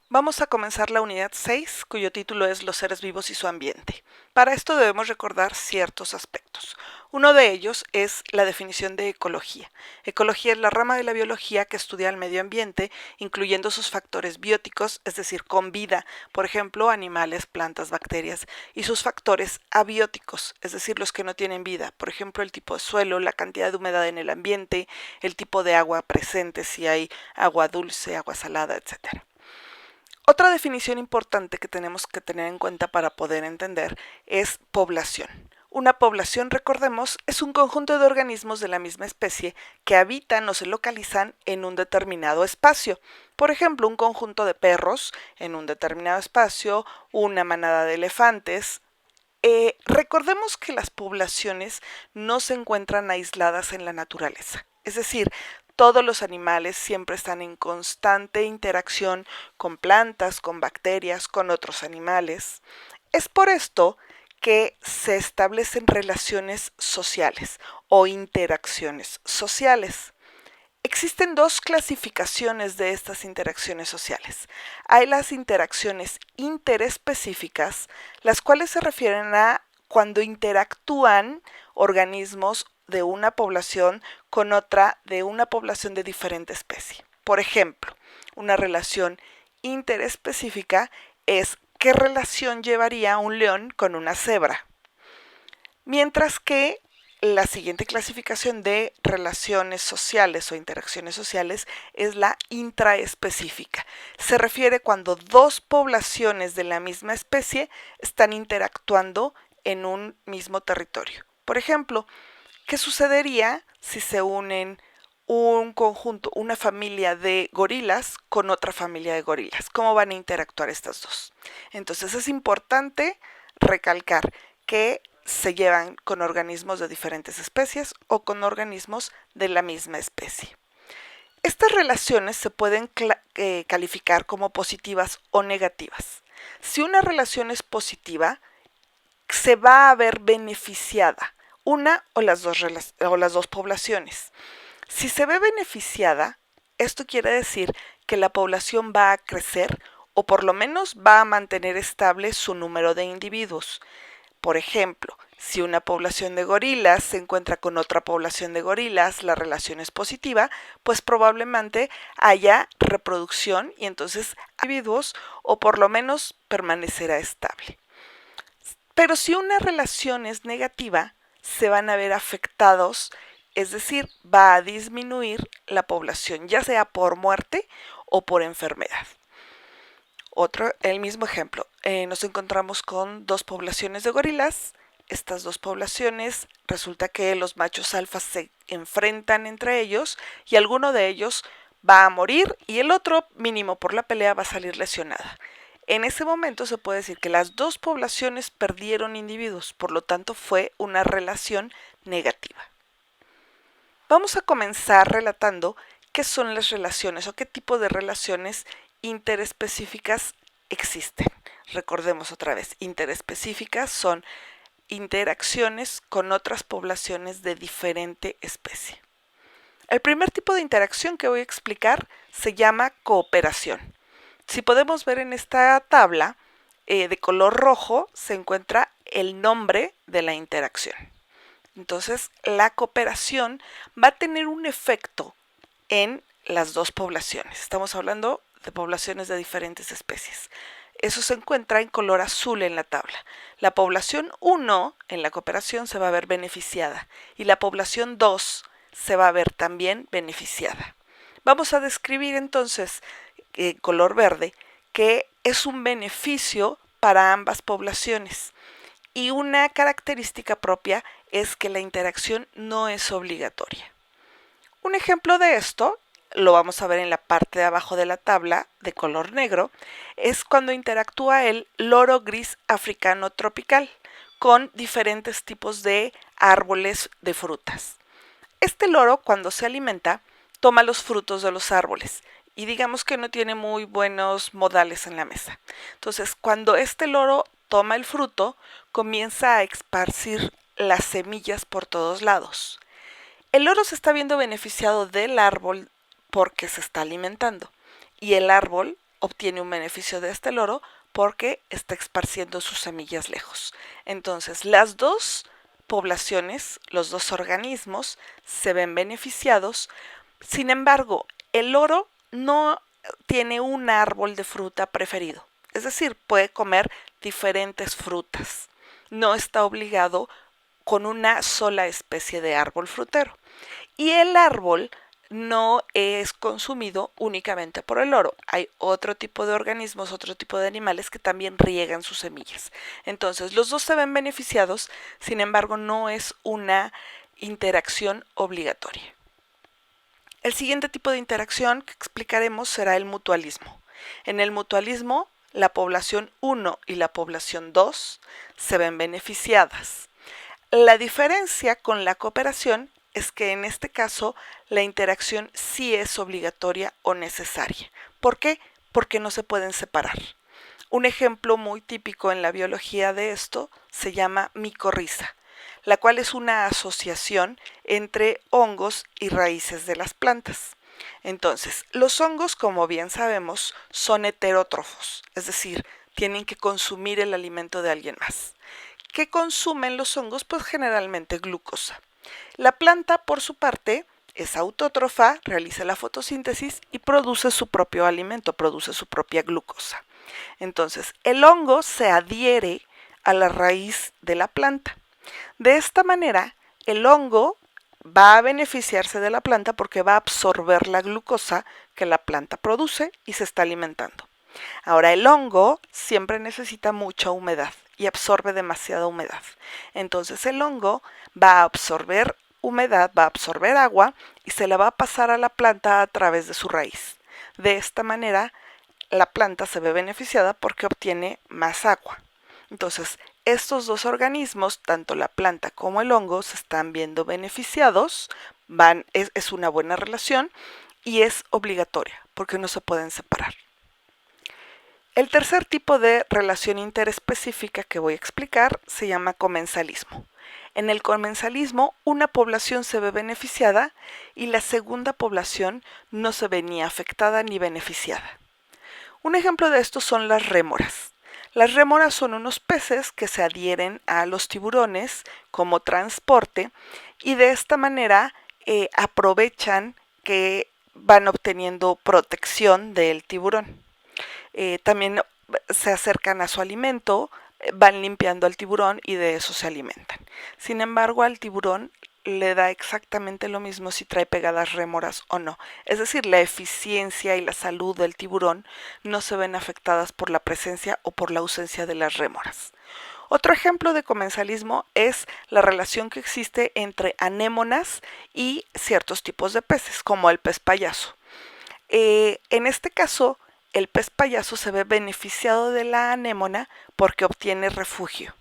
Vamos a comenzar la unidad 6, cuyo título es Los seres vivos y su ambiente. Para esto debemos recordar ciertos aspectos. Uno de ellos es la definición de ecología. Ecología es la rama de la biología que estudia el medio ambiente, incluyendo sus factores bióticos, es decir, con vida, por ejemplo, animales, plantas, bacterias, y sus factores abióticos, es decir, los que no tienen vida, por ejemplo, el tipo de suelo, la cantidad de humedad en el ambiente, el tipo de agua presente, si hay agua dulce, agua salada, etc. Otra definición importante que tenemos que tener en cuenta para poder entender es población. Una población, recordemos, es un conjunto de organismos de la misma especie que habitan o se localizan en un determinado espacio. Por ejemplo, un conjunto de perros en un determinado espacio, una manada de elefantes. Recordemos que las poblaciones no se encuentran aisladas en la naturaleza. Es decir, todos los animales siempre están en constante interacción con plantas, con bacterias, con otros animales. Es por esto que se establecen relaciones sociales o interacciones sociales. Existen dos clasificaciones de estas interacciones sociales. Hay las interacciones interespecíficas, las cuales se refieren a cuando interactúan organismos de una población con otra de una población de diferente especie. Por ejemplo, una relación interespecífica es qué relación llevaría un león con una cebra. Mientras que la siguiente clasificación de relaciones sociales o interacciones sociales es la intraespecífica. Se refiere cuando dos poblaciones de la misma especie están interactuando en un mismo territorio. Por ejemplo, ¿qué sucedería si se unen un conjunto, una familia de gorilas con otra familia de gorilas? ¿Cómo van a interactuar estas dos? Entonces es importante recalcar que se llevan con organismos de diferentes especies o con organismos de la misma especie. Estas relaciones se pueden calificar como positivas o negativas. Si una relación es positiva, se va a ver beneficiada una o las dos poblaciones. Si se ve beneficiada, esto quiere decir que la población va a crecer o por lo menos va a mantener estable su número de individuos. Por ejemplo, si una población de gorilas se encuentra con otra población de gorilas, la relación es positiva, pues probablemente haya reproducción y entonces individuos o por lo menos permanecerá estable. Pero si una relación es negativa, se van a ver afectados, es decir, va a disminuir la población, ya sea por muerte o por enfermedad. El mismo ejemplo, nos encontramos con dos poblaciones de gorilas. Estas dos poblaciones resulta que los machos alfas se enfrentan entre ellos y alguno de ellos va a morir y el otro, mínimo por la pelea, va a salir lesionada. En ese momento se puede decir que las dos poblaciones perdieron individuos, por lo tanto fue una relación negativa. Vamos a comenzar relatando qué son las relaciones o qué tipo de relaciones interespecíficas existen. Recordemos otra vez, interespecíficas son interacciones con otras poblaciones de diferente especie. El primer tipo de interacción que voy a explicar se llama cooperación. Si podemos ver en esta tabla, de color rojo se encuentra el nombre de la interacción. Entonces, la cooperación va a tener un efecto en las dos poblaciones. Estamos hablando de poblaciones de diferentes especies. Eso se encuentra en color azul en la tabla. La población 1 en la cooperación se va a ver beneficiada y la población 2 se va a ver también beneficiada. Vamos a describir entonces en color verde que es un beneficio para ambas poblaciones. Y una característica propia es que la interacción no es obligatoria. Un ejemplo de esto, lo vamos a ver en la parte de abajo de la tabla de color negro, es cuando interactúa el loro gris africano tropical con diferentes tipos de árboles de frutas. Este loro, cuando se alimenta, toma los frutos de los árboles y digamos que no tiene muy buenos modales en la mesa. Entonces, cuando este loro toma el fruto, comienza a esparcir las semillas por todos lados. El loro se está viendo beneficiado del árbol porque se está alimentando y el árbol obtiene un beneficio de este loro porque está esparciendo sus semillas lejos. Entonces, las dos poblaciones, los dos organismos, se ven beneficiados. Sin embargo, el loro no tiene un árbol de fruta preferido. Es decir, puede comer diferentes frutas. No está obligado con una sola especie de árbol frutero. Y el árbol no es consumido únicamente por el loro. Hay otro tipo de organismos, otro tipo de animales que también riegan sus semillas. Entonces, los dos se ven beneficiados, sin embargo, no es una interacción obligatoria. El siguiente tipo de interacción que explicaremos será el mutualismo. En el mutualismo, la población 1 y la población 2 se ven beneficiadas. La diferencia con la cooperación es que en este caso la interacción sí es obligatoria o necesaria. ¿Por qué? Porque no se pueden separar. Un ejemplo muy típico en la biología de esto se llama micorriza, la cual es una asociación entre hongos y raíces de las plantas. Entonces, los hongos, como bien sabemos, son heterótrofos, es decir, tienen que consumir el alimento de alguien más. ¿Qué consumen los hongos? Pues generalmente glucosa. La planta, por su parte, es autótrofa, realiza la fotosíntesis y produce su propio alimento, produce su propia glucosa. Entonces, el hongo se adhiere a la raíz de la planta. De esta manera, el hongo va a beneficiarse de la planta porque va a absorber la glucosa que la planta produce y se está alimentando. Ahora, el hongo siempre necesita mucha humedad y absorbe demasiada humedad. Entonces, el hongo va a absorber humedad, va a absorber agua y se la va a pasar a la planta a través de su raíz. De esta manera, la planta se ve beneficiada porque obtiene más agua. Entonces, estos dos organismos, tanto la planta como el hongo, se están viendo beneficiados, es una buena relación y es obligatoria porque no se pueden separar. El tercer tipo de relación interespecífica que voy a explicar se llama comensalismo. En el comensalismo, una población se ve beneficiada y la segunda población no se ve ni afectada ni beneficiada. Un ejemplo de esto son las rémoras. Las rémoras son unos peces que se adhieren a los tiburones como transporte y de esta manera aprovechan que van obteniendo protección del tiburón. También se acercan a su alimento, van limpiando al tiburón y de eso se alimentan. Sin embargo, al tiburón le da exactamente lo mismo si trae pegadas rémoras o no. Es decir, la eficiencia y la salud del tiburón no se ven afectadas por la presencia o por la ausencia de las rémoras. Otro ejemplo de comensalismo es la relación que existe entre anémonas y ciertos tipos de peces, como el pez payaso. En este caso, el pez payaso se ve beneficiado de la anémona porque obtiene refugio,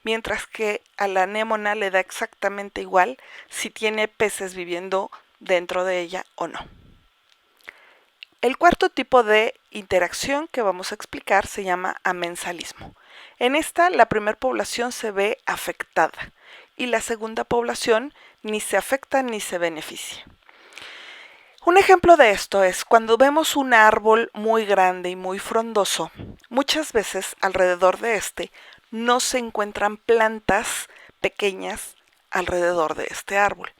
mientras que a la anémona le da exactamente igual si tiene peces viviendo dentro de ella o no. El cuarto tipo de interacción que vamos a explicar se llama amensalismo. En esta, la primera población se ve afectada y la segunda población ni se afecta ni se beneficia. Un ejemplo de esto es cuando vemos un árbol muy grande y muy frondoso, muchas veces alrededor de este no se encuentran plantas pequeñas alrededor de este árbol.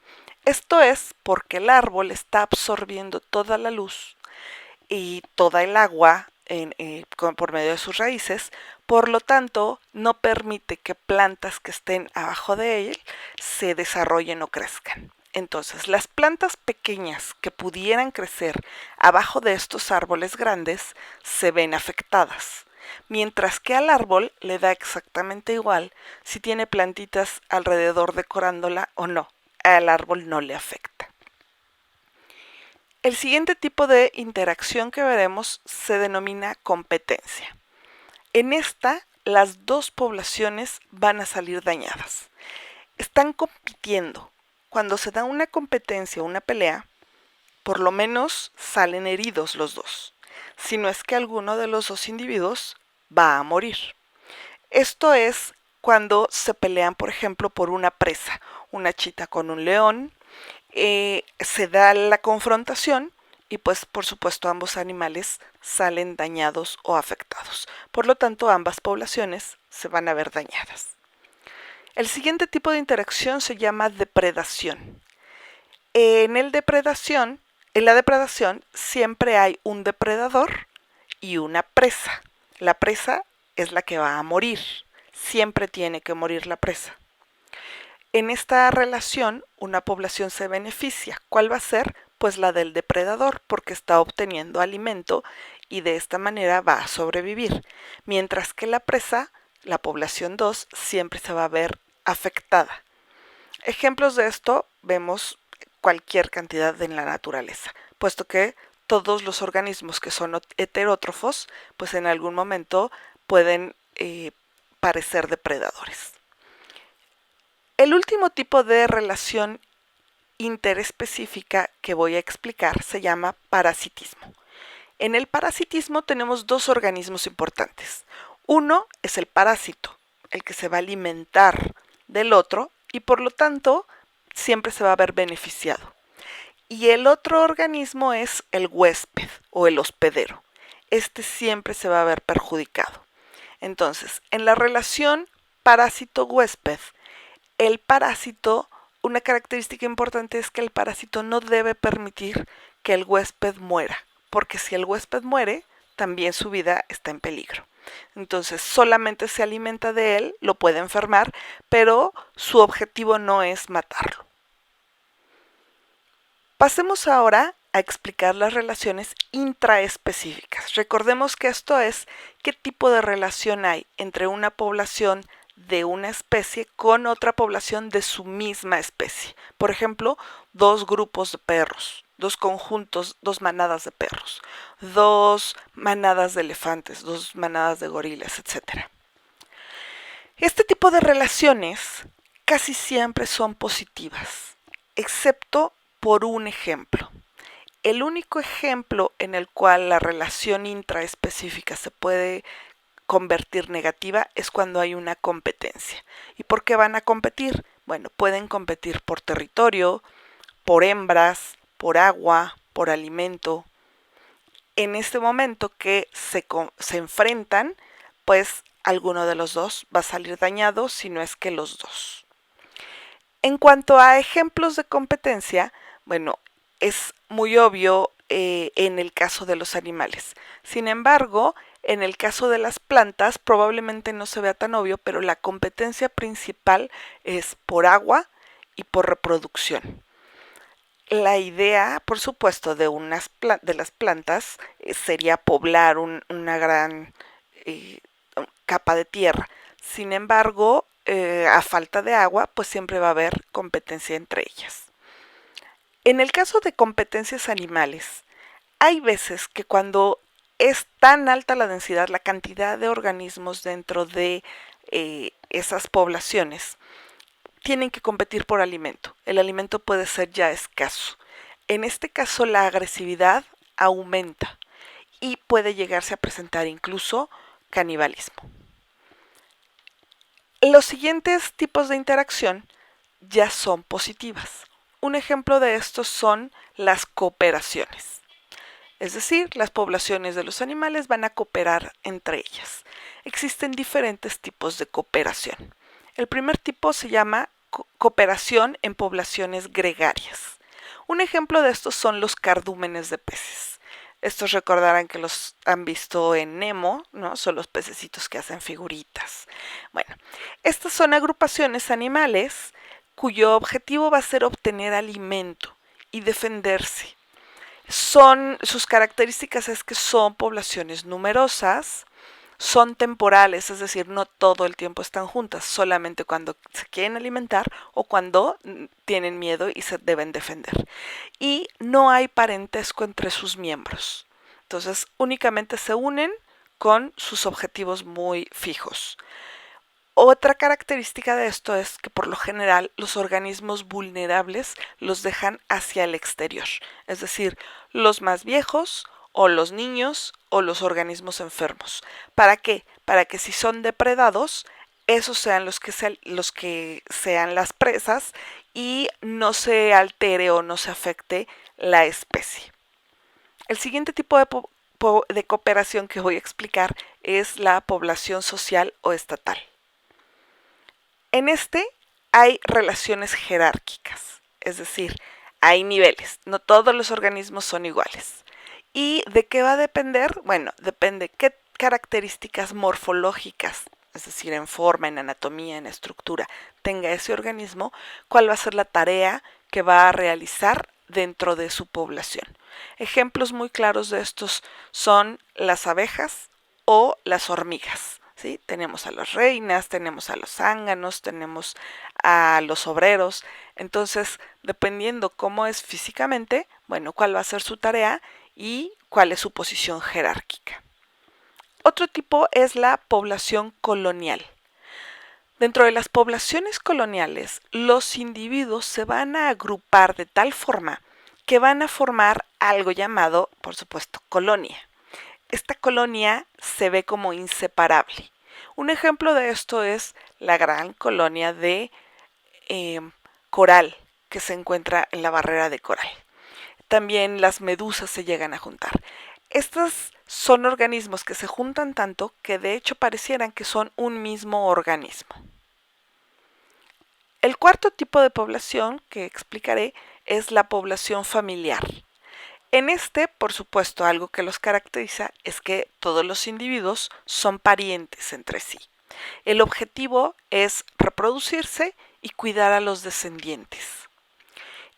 Esto es porque el árbol está absorbiendo toda la luz y toda el agua por medio de sus raíces, por lo tanto no permite que plantas que estén abajo de él se desarrollen o crezcan. Entonces, las plantas pequeñas que pudieran crecer abajo de estos árboles grandes se ven afectadas, mientras que al árbol le da exactamente igual si tiene plantitas alrededor decorándola o no, al árbol no le afecta. El siguiente tipo de interacción que veremos se denomina competencia. En esta, las dos poblaciones van a salir dañadas. Están compitiendo. Cuando se da una competencia o una pelea, por lo menos salen heridos los dos, si no es que alguno de los dos individuos va a morir. Esto es cuando se pelean, por ejemplo, por una presa, una chita con un león, se da la confrontación y pues por supuesto ambos animales salen dañados o afectados. Por lo tanto, ambas poblaciones se van a ver dañadas. El siguiente tipo de interacción se llama depredación. En la depredación siempre hay un depredador y una presa. La presa es la que va a morir. Siempre tiene que morir la presa. En esta relación, una población se beneficia. ¿Cuál va a ser? Pues la del depredador, porque está obteniendo alimento y de esta manera va a sobrevivir. Mientras que la presa, la población 2, siempre se va a ver afectada. Ejemplos de esto vemos cualquier cantidad en la naturaleza, puesto que todos los organismos que son heterótrofos, pues en algún momento pueden parecer depredadores. El último tipo de relación interespecífica que voy a explicar se llama parasitismo. En el parasitismo tenemos dos organismos importantes. Uno es el parásito, el que se va a alimentar del otro y por lo tanto siempre se va a ver beneficiado. Y el otro organismo es el huésped o el hospedero. Este siempre se va a ver perjudicado. Entonces, en la relación parásito-huésped, el parásito, una característica importante es que el parásito no debe permitir que el huésped muera, porque si el huésped muere, también su vida está en peligro. Entonces, solamente se alimenta de él, lo puede enfermar, pero su objetivo no es matarlo. Pasemos ahora a explicar las relaciones intraespecíficas. Recordemos que esto es qué tipo de relación hay entre una población de una especie con otra población de su misma especie. Por ejemplo, dos grupos de perros, dos conjuntos, dos manadas de perros, dos manadas de elefantes, dos manadas de gorilas, etc. Este tipo de relaciones casi siempre son positivas, excepto por un ejemplo. El único ejemplo en el cual la relación intraespecífica se puede convertir negativa es cuando hay una competencia. ¿Y por qué van a competir? Bueno, pueden competir por territorio, por hembras, por agua, por alimento. En este momento que se enfrentan, pues alguno de los dos va a salir dañado, si no es que los dos. En cuanto a ejemplos de competencia, bueno, es muy obvio en el caso de los animales. Sin embargo, en el caso de las plantas probablemente no se vea tan obvio, pero la competencia principal es por agua y por reproducción. La idea, por supuesto, de las plantas sería poblar una gran capa de tierra. Sin embargo, a falta de agua, pues siempre va a haber competencia entre ellas. En el caso de competencias animales, hay veces que cuando es tan alta la densidad, la cantidad de organismos dentro de esas poblaciones, tienen que competir por alimento. El alimento puede ser ya escaso. En este caso, la agresividad aumenta y puede llegarse a presentar incluso canibalismo. Los siguientes tipos de interacción ya son positivas. Un ejemplo de estos son las cooperaciones. Es decir, las poblaciones de los animales van a cooperar entre ellas. Existen diferentes tipos de cooperación. El primer tipo se llama cooperación en poblaciones gregarias. Un ejemplo de estos son los cardúmenes de peces. Estos recordarán que los han visto en Nemo, ¿no? Son los pececitos que hacen figuritas. Bueno, estas son agrupaciones animales cuyo objetivo va a ser obtener alimento y defenderse. Sus características es que son poblaciones numerosas, son temporales, es decir, no todo el tiempo están juntas, solamente cuando se quieren alimentar o cuando tienen miedo y se deben defender. Y no hay parentesco entre sus miembros. Entonces, únicamente se unen con sus objetivos muy fijos. Otra característica de esto es que por lo general los organismos vulnerables los dejan hacia el exterior, es decir, los más viejos o los niños o los organismos enfermos. ¿Para qué? Para que si son depredados, esos sean los que sean las presas y no se altere o no se afecte la especie. El siguiente tipo de cooperación que voy a explicar es la población social o estatal. En este hay relaciones jerárquicas, es decir, hay niveles, no todos los organismos son iguales. ¿Y de qué va a depender? Bueno, depende qué características morfológicas, es decir, en forma, en anatomía, en estructura, tenga ese organismo, cuál va a ser la tarea que va a realizar dentro de su población. Ejemplos muy claros de estos son las abejas o las hormigas. ¿Sí? Tenemos a las reinas, tenemos a los zánganos, tenemos a los obreros. Entonces, dependiendo cómo es físicamente, bueno, cuál va a ser su tarea y cuál es su posición jerárquica. Otro tipo es la población colonial. Dentro de las poblaciones coloniales, los individuos se van a agrupar de tal forma que van a formar algo llamado, por supuesto, colonia. Esta colonia se ve como inseparable. Un ejemplo de esto es la gran colonia de coral que se encuentra en la barrera de coral. También las medusas se llegan a juntar. Estos son organismos que se juntan tanto que de hecho parecieran que son un mismo organismo. El cuarto tipo de población que explicaré es la población familiar. En este, por supuesto, algo que los caracteriza es que todos los individuos son parientes entre sí. El objetivo es reproducirse y cuidar a los descendientes.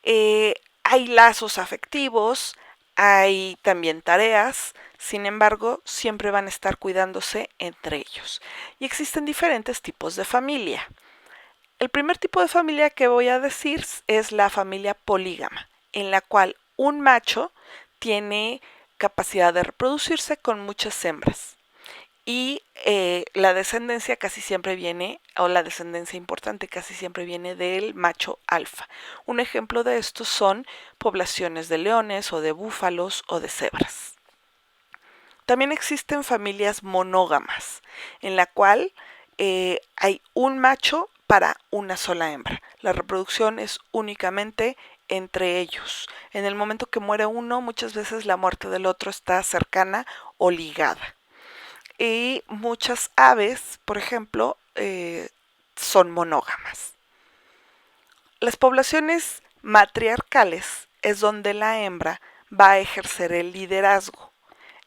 Hay lazos afectivos, hay también tareas, sin embargo, siempre van a estar cuidándose entre ellos. Y existen diferentes tipos de familia. El primer tipo de familia que voy a decir es la familia polígama, en la cual un macho tiene capacidad de reproducirse con muchas hembras. Y la descendencia casi siempre viene, o la descendencia importante casi siempre viene del macho alfa. Un ejemplo de esto son poblaciones de leones o de búfalos o de cebras. También existen familias monógamas, en la cual hay un macho para una sola hembra. La reproducción es únicamente entre ellos. En el momento que muere uno, muchas veces la muerte del otro está cercana o ligada. Y muchas aves, por ejemplo, son monógamas. Las poblaciones matriarcales es donde la hembra va a ejercer el liderazgo,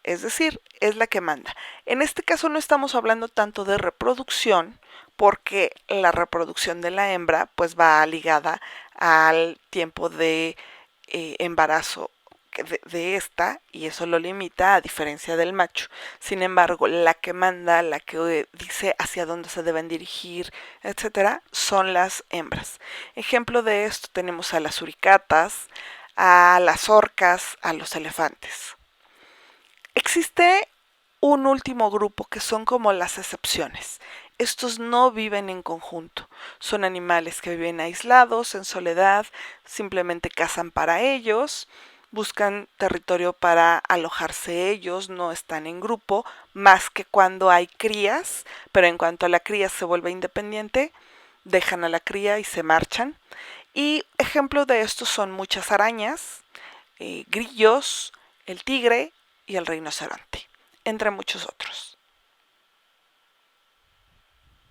es decir, es la que manda. En este caso no estamos hablando tanto de reproducción, porque la reproducción de la hembra pues va ligada al tiempo de embarazo de esta, y eso lo limita a diferencia del macho. Sin embargo, la que manda, la que dice hacia dónde se deben dirigir, etcétera, son las hembras. Ejemplo de esto tenemos a las suricatas, a las orcas, a los elefantes. Existe un último grupo que son como las excepciones. Estos no viven en conjunto, son animales que viven aislados, en soledad, simplemente cazan para ellos, buscan territorio para alojarse ellos, no están en grupo, más que cuando hay crías, pero en cuanto a la cría se vuelve independiente, dejan a la cría y se marchan. Y ejemplo de estos son muchas arañas, grillos, el tigre y el rinoceronte, entre muchos otros.